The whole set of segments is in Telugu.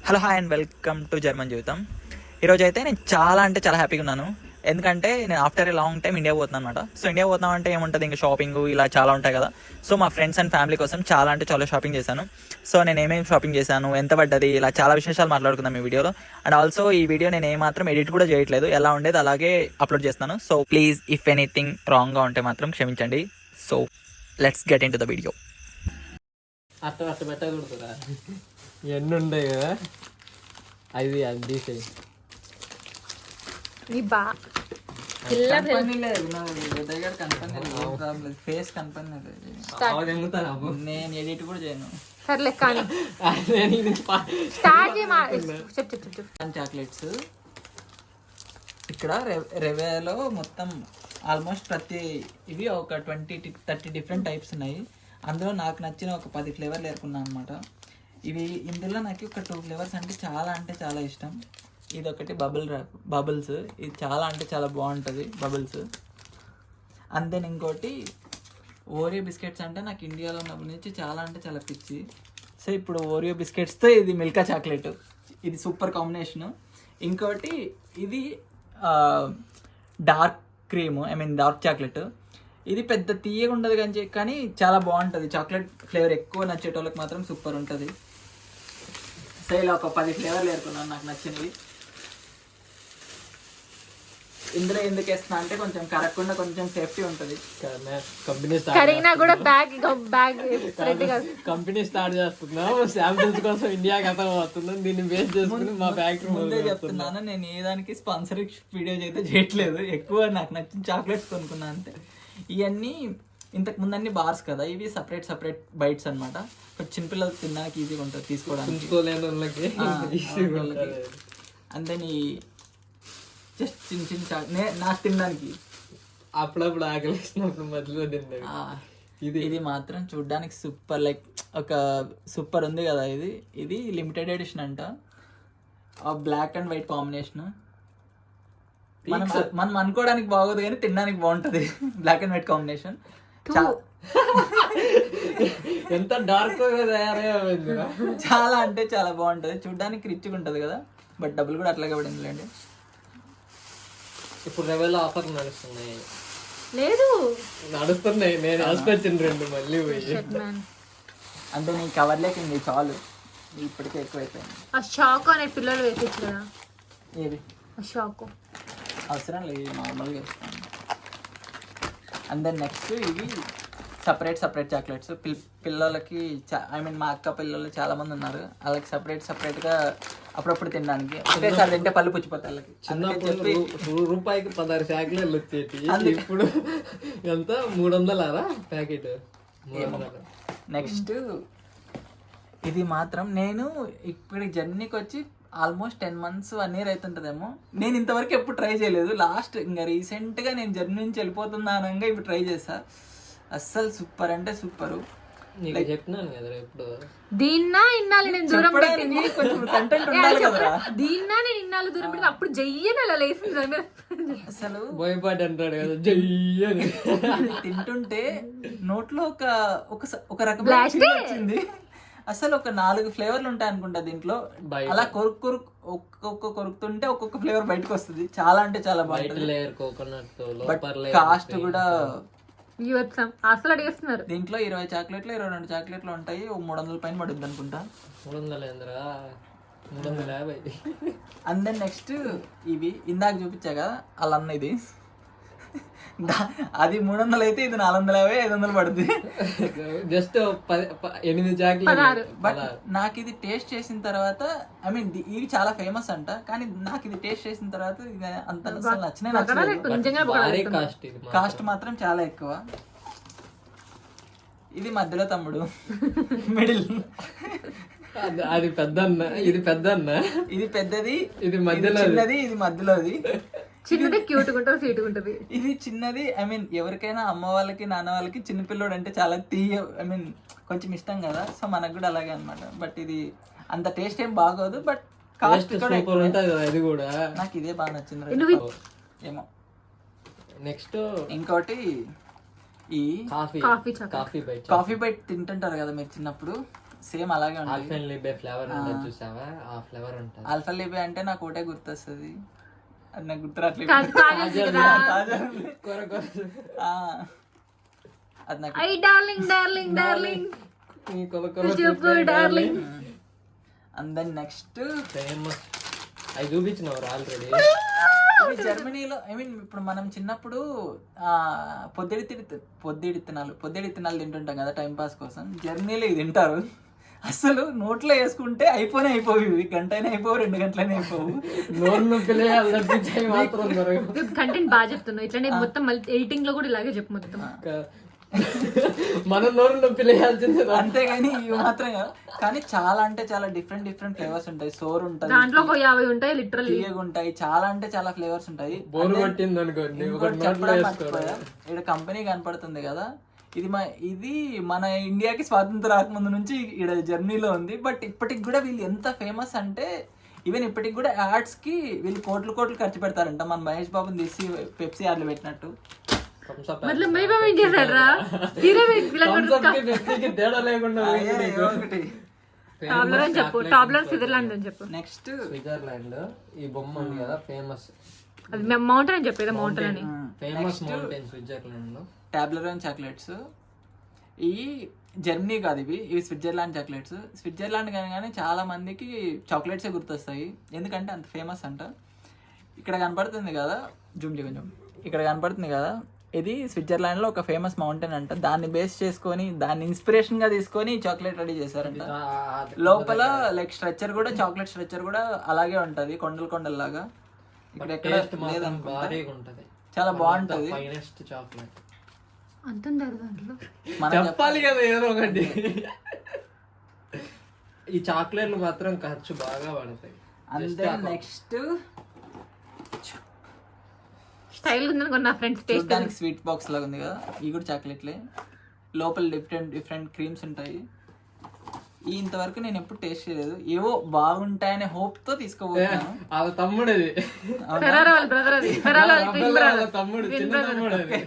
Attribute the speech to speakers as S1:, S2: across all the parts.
S1: Hello hi and welcome to German జీవితం. ఈరోజు అయితే నేను చాలా హ్యాపీగా ఉన్నాను. ఎందుకంటే నేను after a long time India పోతున్నాను అనమాట. సో ఇండియా పోతున్నాం అంటే ఏముంటుంది, ఇంకా షాపింగ్ ఇలా చాలా ఉంటాయి కదా. సో మా ఫ్రెండ్స్ అండ్ ఫ్యామిలీ కోసం చాలా షాపింగ్ చేశాను. సో నేను ఏమేమి షాపింగ్ చేశాను, ఎంత పడ్డది, ఇలా చాలా విశేషాలు మాట్లాడుకుందాం ఈ వీడియోలో. అండ్ ఆల్సో ఈ వీడియో నేను ఏమాత్రం ఎడిట్ కూడా చేయట్లేదు, ఎలా ఉండేది అలాగే అప్లోడ్ చేస్తాను. సో ప్లీజ్ ఇఫ్ ఎనీథింగ్ రాంగ్గా ఉంటే మాత్రం క్షమించండి. So let's get in to the video.
S2: అట్ట పెట్టకూడదురా, ఇవన్నీ ఉంటాయి కదా, అది తీసేయి.
S1: నేను ఎడిట్ కూడా చేయను. చాక్లెట్స్ ఇక్కడ రెవేలో మొత్తం ఆల్మోస్ట్ ప్రతి ఇవి ఒక 20-30 డిఫరెంట్ టైప్స్ ఉన్నాయి. అందులో నాకు నచ్చిన ఒక 10 ఫ్లేవర్లు ఏరుకున్నాను అనమాట. ఇందులో నాకు ఒక 2 ఫ్లేవర్స్ అంటే చాలా ఇష్టం. ఇది ఒకటి బబుల్స్, ఇది చాలా బాగుంటుంది బబుల్స్. అండ్ దెన్ ఇంకోటి ఓరియో బిస్కెట్స్ అంటే నాకు ఇండియాలో ఉన్నప్పటి నుంచి చాలా పిచ్చి. సో ఇప్పుడు ఓరియో బిస్కెట్స్తో ఇది మిల్కా చాక్లెట్, ఇది సూపర్ కాంబినేషను. ఇంకోటి ఇది డార్క్ క్రీమ్, డార్క్ చాక్లెట్. ఇది పెద్ద తీయగా ఉండదు కానీ చాలా బాగుంటుంది. చాక్లెట్ ఫ్లేవర్ ఎక్కువ నచ్చేటోళ్ళకి మాత్రం సూపర్ ఉంటుంది. సో ఇలా ఒక 10 ఫ్లేవర్లు ఏరుకున్నాను నాకు నచ్చినవి. ఇందులో ఎందుకు వేస్తున్నా అంటే కొంచెం కరగకుండా కొంచెం సేఫ్టీ ఉంటుంది.
S2: కంపెనీ స్టార్ట్ చేస్తున్నాం, శాంపిల్స్ కోసం ఇండియాకి అతను వస్తున్నాం. దీన్ని బేస్ చేసుకుని మా ఫ్యాక్టరీ
S1: ముందే చెప్తున్నాను, నేను ఏ దానికి స్పాన్సర్ వీడియోస్ అయితే చేయట్లేదు. ఎక్కువ నాకు నచ్చిన చాక్లెట్స్ కొనుక్కున్నా అంతే. ఇవన్నీ ఇంతకు ముందు అన్ని బార్స్ కదా, ఇవి సపరేట్ బైట్స్ అనమాట. చిన్నపిల్లలకి తినడానికి ఈజీగా ఉంటుంది తీసుకోవడానికి. అంతే జస్ట్ చిన్న నాకు తినడానికి
S2: అప్పుడప్పుడు ఆకలిసినప్పుడు మధ్యలో తిన్నాను.
S1: ఇది మాత్రం చూడడానికి సూపర్, లైక్ ఒక సూపర్ ఉంది కదా. ఇది లిమిటెడ్ ఎడిషన్ అంట, బ్లాక్ అండ్ వైట్ కాంబినేషన్. మనం అనుకోవడానికి బాగోదు కానీ తినడానికి బాగుంటది. బ్లాక్ అండ్ వైట్ కాంబినేషన్
S2: ఎంత డార్క్
S1: చాలా బాగుంటది. చూడడానికి రిచ్గా ఉంటది కదా, బట్ డబ్బులు కూడా అట్లాగే పడిందిలేండి.
S2: ఇప్పుడు రెవెల్ ఆఫర్ నడుస్తున్నాయి.
S3: లేదు
S2: నడుస్తున్నాయి, నేను ఆసుకొచ్చిన 2 మళ్ళీ పోయి.
S1: అంటే నీ కవర్ లేకుంది చాలు, ఇప్పటికే ఎక్కువ అయిపోయింది.
S3: ఆ షాక్ అనే పిల్లలు వేసేచ్చు కదా.
S1: ఏది
S3: షాక్
S1: అవసరం లేదు, నార్మల్గా వేస్తాను. అండ్ దెన్ నెక్స్ట్ ఇవి సపరేట్ చాక్లెట్స్. పిల్లలకి మా అక్క పిల్లలు చాలా మంది ఉన్నారు, వాళ్ళకి సపరేట్గా అప్పుడప్పుడు తినడానికి. ఒకేసారి తింటే పళ్ళు పుచ్చిపోతాయి వాళ్ళకి.
S2: చిన్నప్పుడు రూపాయికి 16 చాక్లెట్లు వచ్చేటి, ఇప్పుడు ఎంత 300 ప్యాకెట్.
S1: నెక్స్ట్ ఇది మాత్రం నేను ఇప్పటి జర్నీకి వచ్చి ఆల్మోస్ట్ 10 months 1 year అవుతుంటుందేమో. నేను ఇంతవరకు ఎప్పుడు ట్రై చేయలేదు. లాస్ట్ ఇంకా రీసెంట్గా నేను జర్నీ నుంచి వెళ్ళిపోతున్నానంగా ఇప్పుడు ట్రై చేసా. అస్సలు సూపర్ అంటే సూపర్.
S2: చెప్తున్నాను కదా, ఇప్పుడు
S3: దీన్నా ఇన్నాళ్ళు నేను దూరం పెట్టింది,
S1: కొంచెం కంటెంట్ ఉండాలి కదరా.
S3: దీన్నా నేను ఇన్నాళ్ళు దూరం పెట్టింది, అప్పుడు జయ్యని అలా లేసింది.
S1: అసలు
S2: భయపాటి అంటాడు కదా, జయ్యని
S1: తింటుంటే నోట్లో ఒక రకమైన వచ్చింది. అసలు ఒక 4 ఫ్లేవర్లు ఉంటాయి అనుకుంటా దీంట్లో. అలా కొరుకుతుంటే ఒక్కొక్క ఫ్లేవర్ బయటకు వస్తుంది. చాలా బాగుంటుంది. కాస్ట్ కూడా
S3: అసలు అడిగేస్తున్నారు.
S1: దీంట్లో 20 చాక్లెట్లు 22 చాక్లెట్లు ఉంటాయి. 300 పైన పడుద్ది అనుకుంటా.
S2: 350.
S1: అండ్ దెన్ నెక్స్ట్ ఇవి ఇందాక చూపించా కదా అలా అన్న, ఇది అది 300 అయితే ఇది 450 500 పడుతుంది.
S2: Just 8 chocolate.
S1: బట్ నాకు ఇది టేస్ట్ చేసిన తర్వాత ఇవి చాలా ఫేమస్ అంట, కానీ నాకు ఇది టేస్ట్ చేసిన తర్వాత అంత నచ్చినాయి. కాస్ట్ మాత్రం చాలా ఎక్కువ. ఇది మధ్యలో తమ్ముడు, మిడిల్.
S2: అది పెద్ద అన్న, ఇది పెద్ద అన్న.
S1: ఇది పెద్దది,
S2: ఇది మధ్యలో
S1: చిన్నది, ఇది మధ్యలోది.
S3: చిన్నది క్యూట్ ఉంటుంది, స్వీట్ ఉంటుంది.
S1: ఇది చిన్నది. ఎవరికైనా అమ్మ వాళ్ళకి నాన్న వాళ్ళకి చిన్నపిల్లోడు అంటే చాలా కొంచెం ఇష్టం కదా. సో మనకు కూడా అలాగే అనమాట. బట్ ఇది అంత టేస్ట్ ఏం బాగోదు, బట్ కాస్ట్ కూడా
S2: ఉంటుంది కదా. ఇది కూడా
S1: నాకు ఇదే బాగా నచ్చింది ఏమో.
S2: నెక్స్ట్
S1: ఇంకోటి ఈ
S2: కాఫీ బైట్
S1: తింటుంటారు కదా మీరు చిన్నప్పుడు. సేమ్ అలాగే ఉంటుంది.
S2: ఆల్ఫెన్లీబే ఫ్లేవర్ ఉంటుంది చూసావా, ఆ ఫ్లేవర్ ఉంటుంది.
S1: ఆల్ఫాలిబే అంటే నాకు ఒకటే గుర్తొస్తుంది, అది నాకు గుర్తురాట్లేదు. ఆ, అది నాకు
S3: ఐ డార్లింగ్ డార్లింగ్ డార్లింగ్
S2: ఈ కొల కొల
S3: చెప్పు darling.
S1: And then next
S2: famous అవి చూపించినవారు ఆల్రెడీ.
S1: ఇది జర్మనీలో, ఐ మీన్ ఇప్పుడు మనం చిన్నప్పుడు పొద్దుడి తినాలు తింటుంటాం కదా టైం పాస్ కోసం. జర్మనీలో ఇది తింటారు. అసలు నోట్లో వేసుకుంటే అయిపోవు, ఇవి గంటైనా అయిపోవు, 2 గంటలైనా అయిపోవు.
S2: నోరు నొప్పిలే అలర్పించాయి మాత్రం దొరకవు.
S3: కంటెంట్ బాగా చెప్తున్నావు, ఇట్లానే మొత్తం మళ్ళీ ఎడిటింగ్ లో కూడా ఇలాగే చెప్పు మొత్తం.
S2: మనం నోరు నొప్పిలేయాల్సిందే.
S1: అంతేగాని ఇవి మాత్రం కాదు, కానీ చాలా అంటే చాలా డిఫరెంట్ ఫ్లేవర్స్ ఉంటాయి. సోర్ ఉంటుంది,
S3: దాంట్లో ఒక 50 ఉంటాయి లిటరల్లీ.
S1: తీయగా ఉంటాయి, చాలా అంటే చాలా ఫ్లేవర్స్ ఉంటాయి.
S2: బోరు పట్టింది అనుకోండి,
S1: ఇంకోటి చెప్పడం మర్చిపోయా, ఇక్కడ కంపెనీ కనపడుతుంది కదా, ఇది మన ఇండియాకి స్వాతంత్రం రాకముందు నుంచి ఇక్కడ జర్మనీలో ఉంది. బట్ ఇప్పటికి కూడా వీళ్ళు ఎంత ఫేమస్ అంటే ఈవెన్ ఇప్పటికి కూడా యాడ్స్ కి వీళ్ళు కోట్లు ఖర్చు పెడతారంట. మన మహేష్ బాబుని తీసి పెప్సీ యాడ్లు పెట్టినట్టు.
S3: मतलब मैं भी इंडिया से रहा तीरे में
S2: తేడా లేకుండా
S3: టాబ్లర్ అని చెప్పు, టాబ్లర్ స్విట్జర్లాండ్ అని చెప్పు.
S1: నెక్స్ట్
S2: స్విట్జర్లాండ్ ఈ బొమ్మ ఉంది కదా ఫేమస్,
S3: అది మౌంటైన్ అని చెప్పేదా, మౌంటైన్ అని
S2: ఫేమస్ మౌంటైన్ స్విట్జర్లాండ్ లో.
S1: టాబ్లెరోన్ చాక్లెట్స్, ఈ జర్మనీ కాదు, ఇవి స్విట్జర్లాండ్ చాక్లెట్స్. స్విట్జర్లాండ్ కానీ చాలా మందికి చాక్లెట్సే గుర్తొస్తాయి, ఎందుకంటే అంత ఫేమస్ అంట. ఇక్కడ కనపడుతుంది కదా, జూమ్ ఇక్కడ కనపడుతుంది కదా, ఇది స్విట్జర్లాండ్ లో ఒక ఫేమస్ మౌంటైన్ అంట. దాన్ని బేస్ చేసుకొని, దాన్ని ఇన్స్పిరేషన్ గా తీసుకొని చాక్లెట్ రెడీ చేశారంట. లోపల లైక్ స్ట్రక్చర్ కూడా, చాక్లెట్ స్ట్రక్చర్ కూడా అలాగే ఉంటది, కొండలు లాగా. ఇక్కడ ఎక్కడ లేదనుకుంటా, చాలా బాగుంటది.
S2: చాక్లెట్
S3: అంతుంటారు దాంట్లో,
S2: చెప్పాలి కదా ఏదో ఒకటి. ఈ చాక్లెట్లు మాత్రం ఖర్చు బాగా పడతాయి.
S1: అంతే. నెక్స్ట్
S3: స్టైల్ ఉందని కొన్ని నా ఫ్రెండ్స్ టేస్ట్
S1: దానికి స్వీట్ బాక్స్ లాగా ఉంది కదా, ఇవి కూడా చాక్లెట్లే. లోపల డిఫరెంట్ క్రీమ్స్ ఉంటాయి. ఇంతవరకు నేను ఎప్పుడు టేస్ట్ చేయలేదు, ఏవో బాగుంటాయనే హోప్ తో తీసుకోబోతున్నాను.
S2: వాళ్ళ తమ్ముడు అది, తమ్ముడు చిన్న తమ్ముడు అది.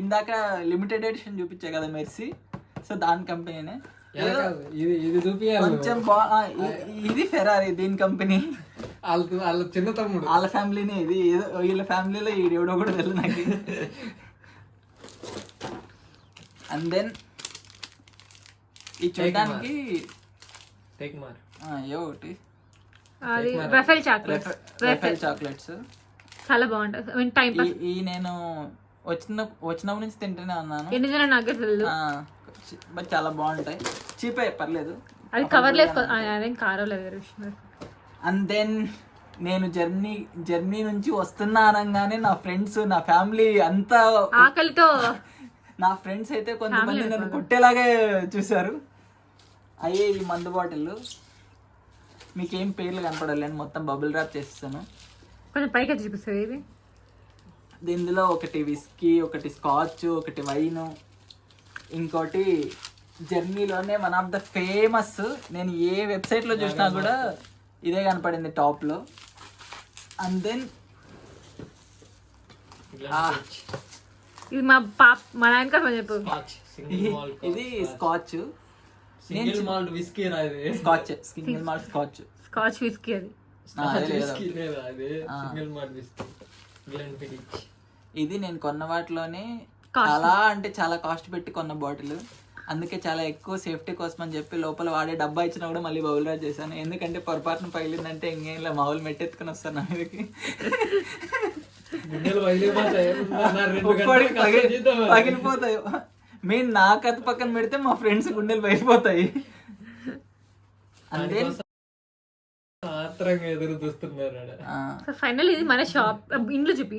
S1: ఇందాక లిమిటెడ్ ఎడిషన్ చూపించా కదా మెర్సీ, సో దాని కంపెనీనే.
S2: ఇది చూపియాలి
S1: కొంచెం ఇది ఫెరారీ, దీని కంపెనీ.
S2: వాళ్ళ చిన్న తమ్ముడు,
S1: వాళ్ళ ఫ్యామిలీనే ఇది. ఏదో వీళ్ళ ఫ్యామిలీలో ఈ ఎవడో కూడా తెలియదు నాకు. అండ్ దెన్ ఇది చూడడానికి ఒకటి
S3: రఫెల్
S1: చాక్లెట్స్
S3: చాలా బాగుంటుంది. Time pass.
S1: ఈ నేను వచ్చినప్పటి నుంచి తింటూనే ఉన్నాను.
S3: ఎన్ని జన నాకు తెలియదు,
S1: బట్ చాలా బాగుంటాయి, చీప్ పర్లేదు.
S3: అది కవర్ లేదు, అదేం కారం లేదు.
S1: అండ్ దెన్ నేను జర్మనీ నుంచి వస్తున్నా అనగానే నా ఫ్రెండ్స్, నా ఫ్యామిలీ అంతా
S3: ఆకలితో,
S1: నా ఫ్రెండ్స్ అయితే కొంతమంది నన్ను కొట్టేలాగే చూసారు. అయ్యే ఈ మందు బాటిల్, మీకేం పేర్లు కనపడాలి అని మొత్తం బబుల్ ర్యాప్ చేస్తాను.
S3: కొంచెం పైకి చూపిస్తుంది ఇది.
S1: దీనిలో ఒకటి విస్కీ, ఒకటి స్కాచ్, ఒకటి వైన్, ఇంకోటి జర్మనీలోనే వన్ ఆఫ్ ద ఫేమస్. నేను ఏ వెబ్సైట్లో చూసినా కూడా ఇదే కనపడింది టాప్ లో. అండ్ దెన్
S3: ఇది మా నాయన కోసం చెప్పు,
S1: ఇది scotch,
S2: single malt whisky
S1: scotch, single malt scotch,
S3: scotch whisky. అది
S2: సింగిల్ మాల్ట్ విస్కీ.
S1: ఇది నేను కొన్న వాటిలోనే చాలా అంటే చాలా కాస్ట్ పెట్టి కొన్న బాటిల్. అందుకే చాలా ఎక్కువ సేఫ్టీ కోసం అని చెప్పి లోపల వాడే డబ్బా ఇచ్చినా కూడా మళ్ళీ బౌల్ రైడ్ చేశాను. ఎందుకంటే పొరపాటున పగిలిందంటే ఇంకేం మామూలు మెట్టెత్తుకుని వస్తాను నా మీదకి. పగిలిపోతాయి. మెయిన్ నా కథ పక్కన పెడితే మా ఫ్రెండ్స్ గుండెలు పగిలిపోతాయి. అంటే
S2: ఎదురు చూస్తున్నారు.
S3: ఫైనల్ ఇది మన షాప్ ఇండ్లు చెప్పి,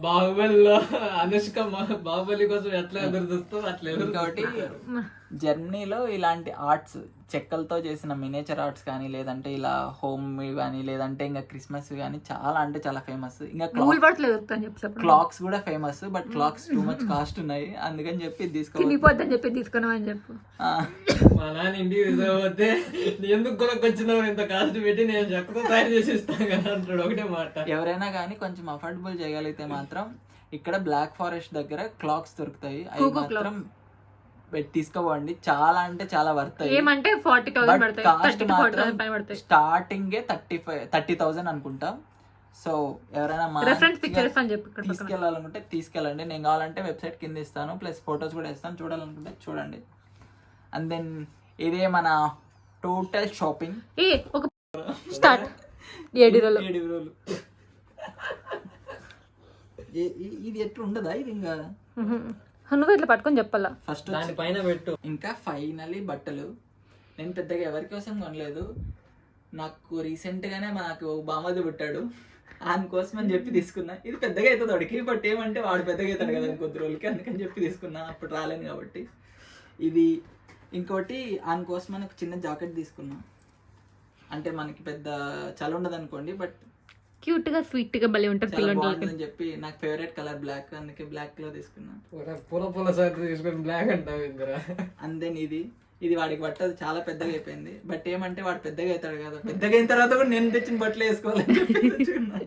S2: బాహుబలిలో అనుష్క బాహుబలి కోసం ఎట్లా ఎదురు చూస్తుందో అట్లా ఎదురు.
S1: కాబట్టి జర్మనీలో ఇలాంటి ఆర్ట్స్, చెక్కలతో చేసిన మినేచర్ ఆర్ట్స్ కానీ, లేదంటే ఇలా హోమ్ కానీ, లేదంటే ఇంకా క్రిస్మస్ కానీ చాలా అంటే చాలా ఫేమస్. ఇంకా క్లాక్స్ కూడా famous, but clocks too much cost ఉన్నాయి, అందుకని చెప్పి
S3: తీసుకోవద్దని చెప్పి తీసుకున్నామని చెప్పు.
S2: మా నాన్న ఇంటికి తీసుకోకపోతే ఎందుకు కొనుక్కొచ్చినావు ఇంత కాస్ట్ పెట్టి, నేను చెక్కతో తయారు చేసి ఇస్తాను కదా అంటాడు ఒకటే మాట.
S1: ఎవరైనా కానీ కొంచెం అఫోర్డబుల్ చేయగలిగితే మాత్రం ఇక్కడ బ్లాక్ ఫారెస్ట్ దగ్గర క్లాక్స్ దొరుకుతాయి. అవి మాత్రం తీసుకోపోండి, చాలా అంటే చాలా వర్త్.
S3: ఏమంటే 40,000 పడతాయి, 30 to 40,000 పైన పడతాయి.
S1: స్టార్టింగ్ 30,000 అనుకుంటా. సో ఎవరైనా
S3: రెఫరెన్స్ పిక్చర్స్ అని చెప్పి ఇక్కడ పక్కన.
S1: తీసుకెళ్ళాలనుకుంటే తీసుకెళ్ళండి. నేను కావాలంటే వెబ్సైట్ కింద ఇస్తాను, ప్లస్ ఫొటోస్ కూడా ఇస్తాను, చూడాలనుకుంటే చూడండి. అండ్ దెన్ ఇదే మన టోటల్ షాపింగ్.
S3: ఏ ఒక స్టార్ట్ 7 రోజులు.
S1: 7 రోజులు. ఇది ఎట్లా ఉండదా ఇది ఇంకా
S3: నువ్వు ఇట్లా పట్టుకొని చెప్పాలా
S1: ఫస్ట్
S2: దాని పైన పెట్టు.
S1: ఇంకా ఫైనలీ బట్టలు నేను పెద్దగా ఎవరి కోసం కొనలేదు. నాకు రీసెంట్ గానే నాకు బామది పుట్టాడు, ఆయన కోసం అని చెప్పి తీసుకున్నా. ఇది పెద్దగా అవుతుంది వాడికి, బట్ ఏమంటే వాడు పెద్దగా అవుతాడు కదా కొద్ది రోజులకి, అందుకని చెప్పి తీసుకున్నా. అప్పుడు రాలేను కాబట్టి. ఇది ఇంకోటి ఆయన కోసం అని ఒక చిన్న జాకెట్ తీసుకున్నా. అంటే మనకి పెద్ద చలి ఉండదు అనుకోండి, బట్
S3: క్యూట్ గా స్వీట్ గా భలే ఉంటుంది
S1: చాలా
S3: పిల్లలకి.
S1: బాగుంటుందని చెప్పి నాకు ఫేవరెట్ కలర్ బ్లాక్, అందుకే బ్లాక్ లో తీసుకున్నా.
S2: పూల షర్ట్ తీసుకొని బ్లాక్ అంటావు ఇందిరా.
S1: అండ్ దెన్ ఇది వాడికి పట్టదు, చాలా పెద్దగా అయిపోయింది. బట్ ఏమంటే వాడు పెద్దగా అవుతాడు కదా, పెద్దగా అయిన తర్వాత కూడా నేను తెచ్చిన బట్టలు వేసుకోవాలని చెప్పి తెచ్చుకున్నా.